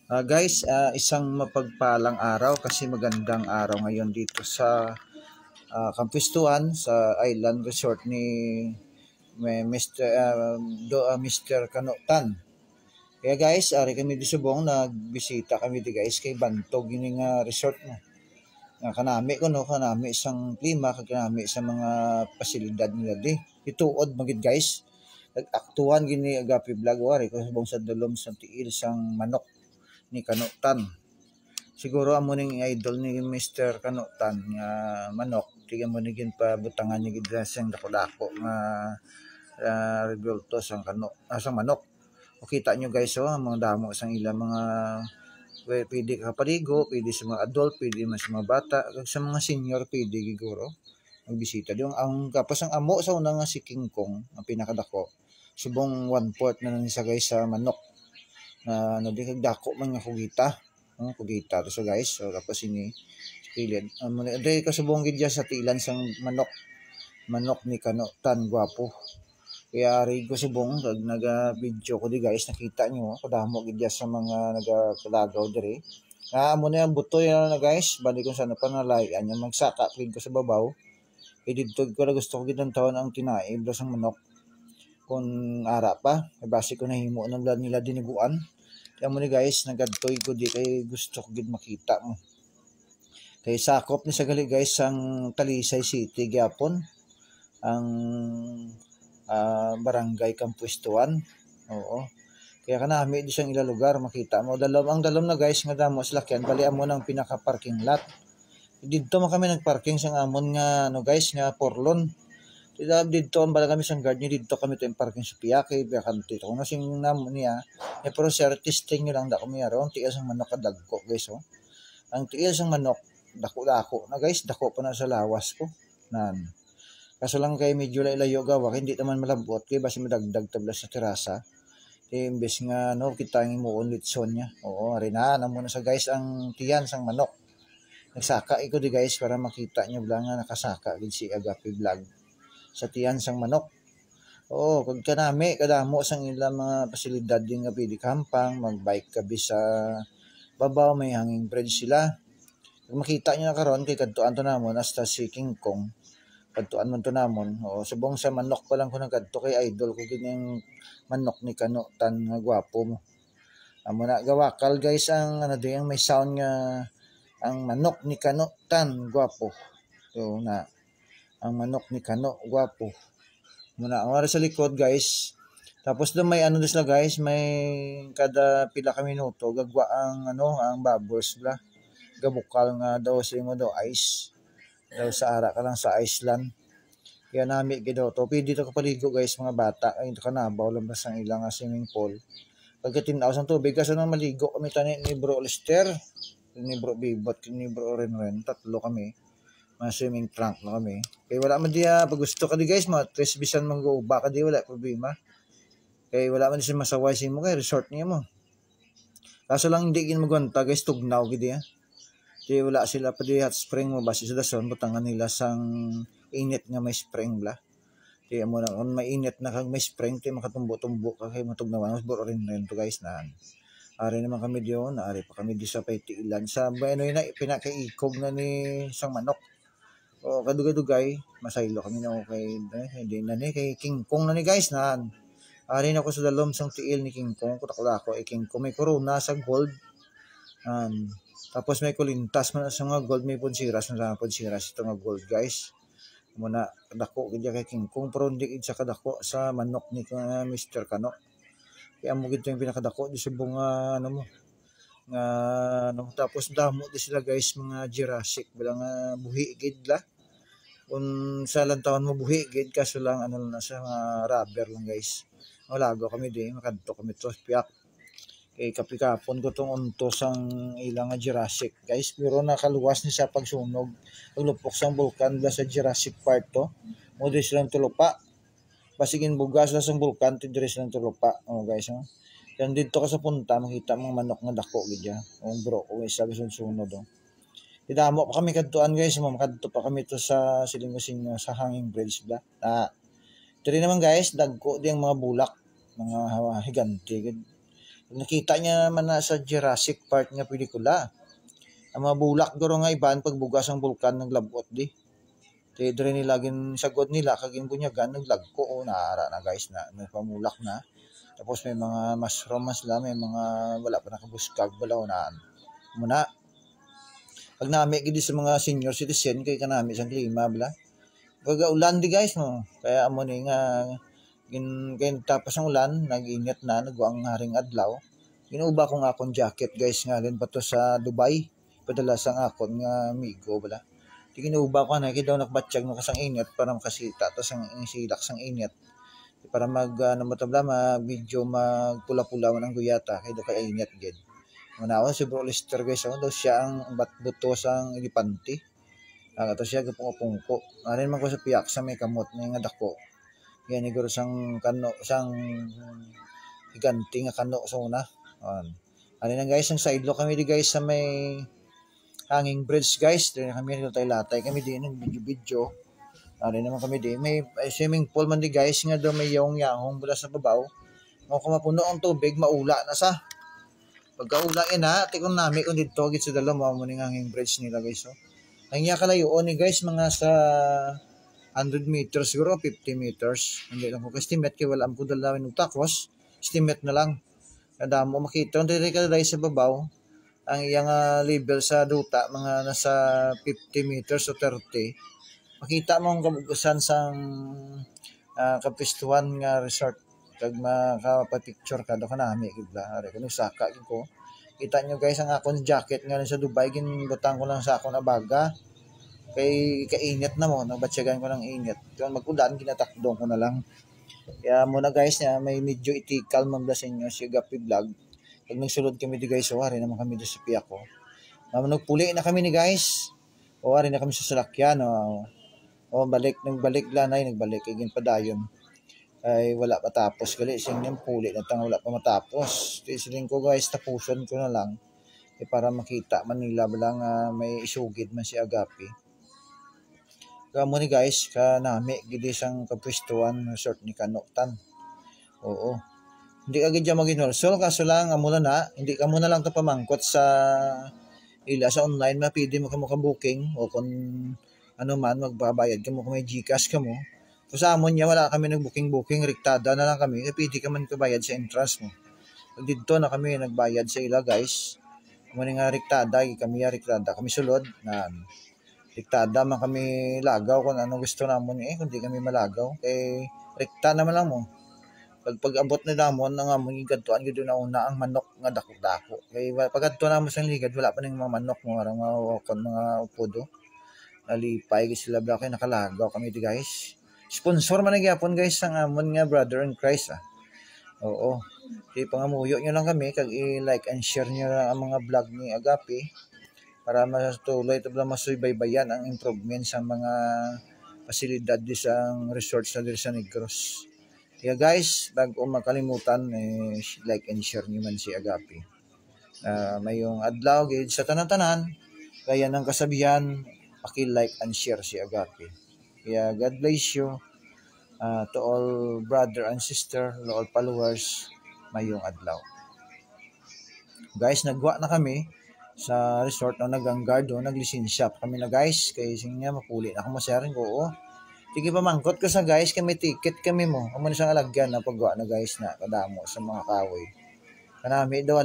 Guys, isang mapagpalang araw kasi magandang araw ngayon dito sa Kampistuan sa Island Resort ni Mr. Kanutan. Kaya guys, ari kami di subong nagbisita kami di guys kay Bantog ini nga resort mo. Nga kanami ko no, kanami isang klima, kanami sa mga pasilidad nila di. Ituod magid guys. Nag-aktuhan gini agapi vlog wari ko subong sa dulom sa tiil sang manok ni Kanutan. Siguro amo ning idol ni Mr. Kanutan nga manok. Tigan mo nigin pa butangan ni gid sang dako-dako nga rebulto sang sang manok. O kita nyo guys ang mga damo sang ilang mga pwede kapaligo, pwede sa mga adult, pwede mas sa mga bata, kag sa mga senior pwede siguro magbisita. Yung ang kapos ang amo sa una nga si King Kong, ang pinakadako. Subong 1/4 na lang sa guys sa manok na di kag dako man nga kugita. Kugita to so guys. So tapos ini kilid. Dai kasubong gid sa tilan sang manok ni Kanutan gwapo. Kaya ari ko subong kag naga-video ko di guys, nakita nyo kadamo gid sa mga nagakalagaw diri. Amo na yung butoy na guys, bali kung sana pa nalayan yung magsaka gid ko sa babaw. Dito ko na gusto ko gid ang taon ang tinaib sang manok. Kung ara pa, base ko nahimo ng nila diniguan. Kaya mo ni guys, nagadtoy ko di kay gusto ko gid makita mo. Kay sakop ni sa gali guys ang Talisay City gyapon. Ang barangay Kampuestuan. Oo. Kaya kanami di siyang ila lugar makita mo. Ang dalom na guys nga damo sa lakyan, bali amo ng pinaka parking lot. Dito man kami nagparking sa amon nga guys nga porlon. Dito ang bala kami sang guard niya, dito kami tayong parking sa Piyake, dito kung nasing namon niya, pero sir, testing nyo lang dako may araw, ang tiil sang manok kadagko guys, oh. Ang tiil sang manok, dako-dako na guys, dako pa na sa lawas ko, nan. Kaso lang kay medyo layo gawa, hindi naman malabot, kaya basi madagdag tabla sa terasa, imbes nga, kita ang imuon litson niya, oo, arina, muna sa guys, ang tiyan sang manok. Nagsaka iko di guys, para makita nyo lang nga nakasaka, gid si Agapi Vlog. Sa tiyan sang manok. Oo, kag kanami kadamo sang ilang mga pasilidad din nga pwede kampang, magbike kabi sa babaw, may hanging bridge sila. Kag makita niyo na karon kay kadtuan to namon hasta si King Kong. Kadtuan man to namon. Oo, subong sa manok pa lang ko nagkadto kay idol ko gining manok ni Kanutan nga gwapo mo. Amo na gawakal guys ang di ang may sound nga ang manok ni Kanutan gwapo. So na ang manok ni Kano, gwapo. Muna, ang sa likod guys. Tapos doon may ano sila guys, may kada pila ka minuto, gagwa ang ang bubbles bla. Gabukal nga daw sa mo daw ice. Daw sa ara ka lang sa Iceland. Kaya nami gido to. Pwede dito kapaligo guys mga bata. Ay ito ka na, bawal lang sang ilang swimming pool. Pagkatinaw sang tubig, kaso nang maligo kami tani ni Bro Lester, ni Bro Bibot, ni Bro Renren, tatlo kami. Mga swimming trunk na kami. Kaya wala man diya, pag gusto ka di guys, tres bisan man go, baka di wala problema. Kaya wala man di siya masaway sa mo, kaya resort niya mo. Kaso lang hindi kin magwanta guys, tugnaw gidi ya. Kaya wala sila pa di hot spring mo, basi sa dason, butangan nila sang init nga may spring bla. Kaya mo na, kung may init na kag may spring, kaya makatumbo-tumbo ka, kaya matugnawan, mas buro rin to guys na. Ari naman kami diyon, ari pa kami di sa paitilan. Sa ano yun na, pinakaikog na ni sang manok. O kadugay-dugay, masaylo kami na kay hindi na ni kay King Kong na ni guys na. Ari na ko sa dalom sang tiil ni King Kong, kutak ko King Kong may corona sa gold. Tapos may kulintas man sa mga gold, may punsiras na punsiras ito nga gold guys. Muna dako gid kay King Kong pero hindi sa kadako sa manok ni Mr. Kano. Kaya mo gid yung pinakadako di subong mo tapos damo di sila guys mga Jurassic bilang buhi gid la kung sa lantawan mo buhi gid kaso lang na sa mga rubber lang guys. Wala go kami di makadto kami to piyak kay kapikapon ko tong untos ang ilang Jurassic guys, pero nakaluwas ni sa pagsunog paglupok sang bulkan la sa Jurassic Park to mo di silang tulupa basigin bugas la sang bulkan tidres silang tulupa guys Yan dito ka sa punta, makita mong manok nga dako gidya. Ang bro ko isa sunod oh. Idamo pa kami kadtuan guys, makadto pa kami to sa Silingosinyo sa hanging bridge bla. Diri naman guys, dagko di ang mga bulak, mga higante gid. Nakita niya man na sa Jurassic Park nga pelikula. Ang mga bulak guro nga iban pagbugas ang bulkan naglabot di. Tidre nila gin sagod nila kagin bunyagan naglagko o naara na guys na may pamulak na. Tapos may mga mushroom sila, may mga wala pa nakabuskag balaw na muna. Pag nami gid sa mga senior citizen kay kanami sang klima bala. Pag ulan di guys no. Kaya amo ni nga kay tapos ang ulan, nag-init na, nagwaang haring adlaw. Ginuba ko nga akong jacket guys nga din pa to sa Dubai. Padala sang akon nga amigo bala. Di ginuba ko na kay daw nakbatsyag no kasang init para makasita to sang silak sang init. Para mag matabla video magpula-pula man ang guyata kay daw kay init gid. Manawa si Bro Lister guys, daw siya ang batbuto sang elipante. Ato siya gapungko. Arin man ko sa piyak sa may kamot nga dako. Yan iguro sang kano sang higanti nga kano sa una. Ano na guys, ang sidelo kami di guys sa may hanging bridge guys. Dito kami latay kami di ng video. Ano naman kami di may swimming pool man di guys nga do may yahong mula sa babaw. Mo kung mapuno ang tubig maula na sa. Pagkaula ina, tikon nami kung dito gid sa dalo mo ning hanging bridge nila guys. So. Ang iya kalayoon ni guys mga sa 100 meters siguro, 50 meters. Hindi lang ko estimate kay wala am ko dalawin ng takos. Estimate na lang. Kada mo makita diri ka dai sa babaw ang iyang level sa duta mga nasa 50 meters o 30. Makita mo ang kabugusan sang kapistuhan nga resort kag makapapicture ka do kanami gid ba. Ari kuno saka gid ko. Kita nyo guys ang akong jacket nga sa Dubai ginbutang ko lang sa akong abaga. Kay kainit na mo, nabatsyagan ko ng init. Kung mag-ulan, ginatakdong ko na lang. Kaya muna guys, may medyo itikal mambla sa inyo si Gapi Vlog. Pag nagsulod kami di guys, wari naman kami doon sa piyak ko. Nagpuli na kami ni guys. Wari na kami sa salakyan. Nagbalik lanay, nagbalik. Igin padayon. Ay wala pa tapos. Gali, siyang yung puli na wala pa matapos. Tisiling ko guys, tapuson ko na lang. Para makita man nila balang may isugid man si Agapi. Kamo ni guys, kanami gidi sang kapwestuhan resort ni Kanoktan. Oo. Hindi ka gidya mag-inolsol, kaso lang amuna na, hindi ka muna lang to pamangkot sa ila sa online, mapili mo ka mo ka-booking o kung ano man, magbabayad ka mo kung may Gcash ka mo. So sa amon niya, wala kami nag-booking, riktada na lang kami, pwede ka man kabayad sa entrance mo. Pag dito na kami nagbayad sa ila guys, kamo nga riktada, kami sulod, na riktada man kami lagaw kung ano gusto namon kundi kami malagaw kay rekta naman lang mo pag abot na namon nga mo gigadtuan gid na una ang manok nga dako-dako kay pag adto na mo sa ligad wala pa ning mga manok mo arang mga upodo nalipay gid sila ba kay nakalagaw kami di guys sponsor man gyapon guys ang amon nga brother in Christ oo di pangamuyo nyo lang kami kag i-like and share nyo ang mga vlog ni Agapi para matuloy ito lang masubaybayan ang improvement sa mga pasilidad di sa resort sa Negros. Kaya guys, bago makalimutan, like and share nyo man si Agapi. May yung adlaw, gid sa tanan-tanan, kaya ng kasabihan, paki-like and share si Agapi. Kaya God bless you to all brother and sister, to all followers, may yung adlaw. Guys, nagwa na kami sa resort na nag-guard naglisensya kami na guys kay sinya mapuli na ako masaring ko sige pa mangkot ko sa guys kami ticket kami mo amo na sang alagyan na pagwa na guys na kadamo sa mga kawoy kanami daw